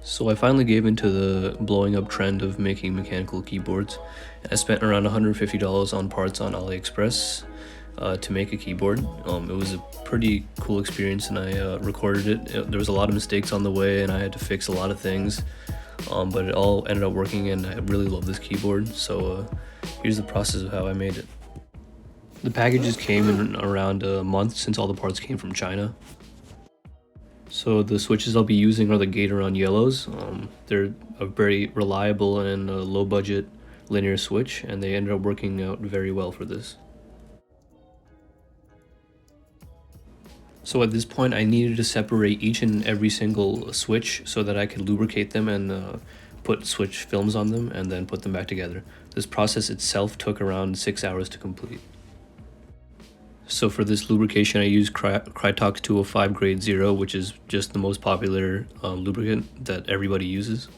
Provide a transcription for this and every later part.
So I finally gave into the blowing up trend of making mechanical keyboards. I spent around $150 on parts on AliExpress to make a keyboard. It was a pretty cool experience, and I recorded it. There was a lot of mistakes on the way, and I had to fix a lot of things, but it all ended up working, and I really love this keyboard. So here's the process of how I made it. The packages came in around a month since all the parts came from China. So the switches I'll be using are the Gateron Yellows. They're a very reliable and low budget linear switch, and they ended up working out very well for this. So at this point I needed to separate each and every single switch so that I could lubricate them and put switch films on them and then put them back together. This process itself took around 6 hours to complete. So for this lubrication I use Krytox 205 grade 0, which is just the most popular lubricant that everybody uses.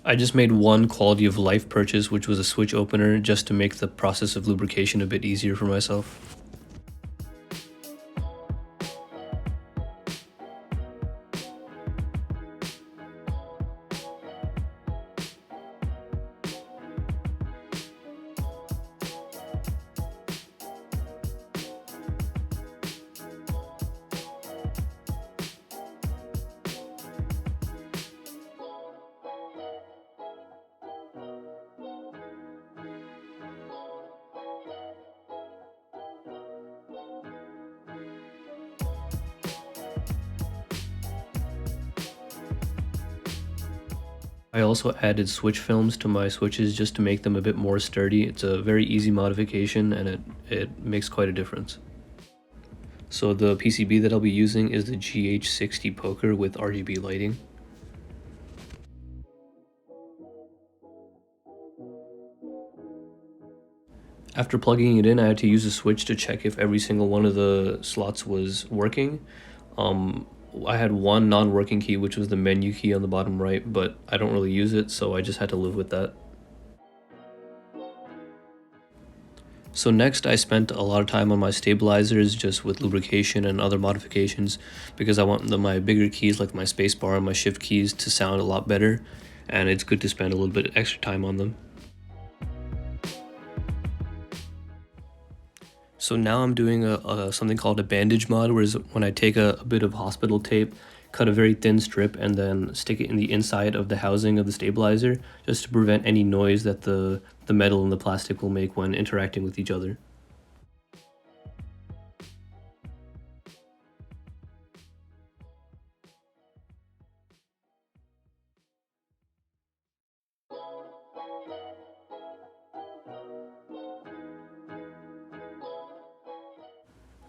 I just made one quality of life purchase, which was a switch opener, just to make the process of lubrication a bit easier for myself. I also added switch films to my switches just to make them a bit more sturdy. It's a very easy modification, and it makes quite a difference. So the PCB that I'll be using is the GH60 Poker with RGB lighting. After plugging it in, I had to use a switch to check if every single one of the slots was working. I had one non-working key, which was the menu key on the bottom right, but I don't really use it, so I just had to live with that. So next I spent a lot of time on my stabilizers, just with lubrication and other modifications, because I want my bigger keys like my spacebar and my shift keys to sound a lot better, and it's good to spend a little bit extra time on them. So now I'm doing something called a bandage mod, whereas when I take a bit of hospital tape, cut a very thin strip, and then stick it in the inside of the housing of the stabilizer, just to prevent any noise that the metal and the plastic will make when interacting with each other.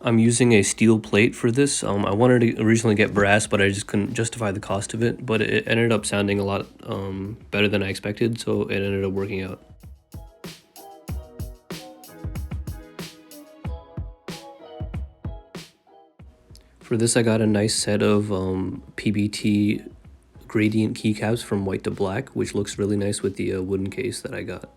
I'm using a steel plate for this. I wanted to originally get brass, but I just couldn't justify the cost of it. But it ended up sounding a lot better than I expected, so it ended up working out. For this, I got a nice set of PBT gradient keycaps from white to black, which looks really nice with the wooden case that I got.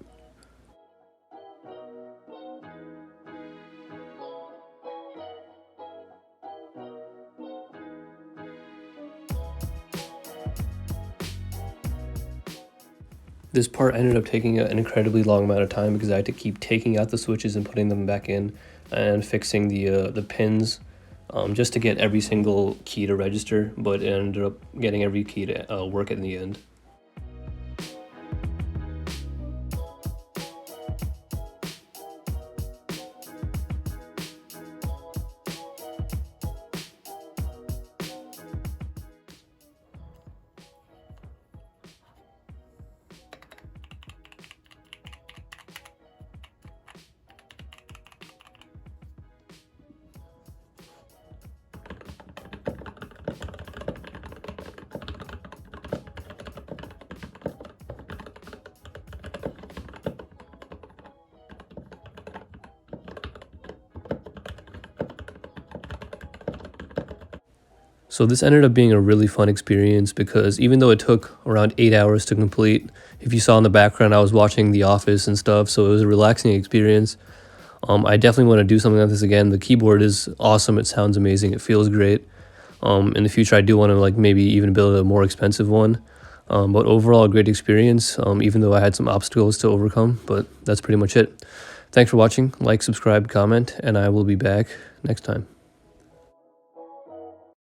This part ended up taking an incredibly long amount of time because I had to keep taking out the switches and putting them back in and fixing the pins just to get every single key to register, but it ended up getting every key to work in the end. So this ended up being a really fun experience because even though it took around 8 hours to complete, if you saw in the background, I was watching The Office and stuff, so it was a relaxing experience. I definitely want to do something like this again. The keyboard is awesome. It sounds amazing. It feels great. In the future, I do want to like maybe even build a more expensive one. But overall, a great experience, even though I had some obstacles to overcome. But that's pretty much it. Thanks for watching. Like, subscribe, comment, and I will be back next time.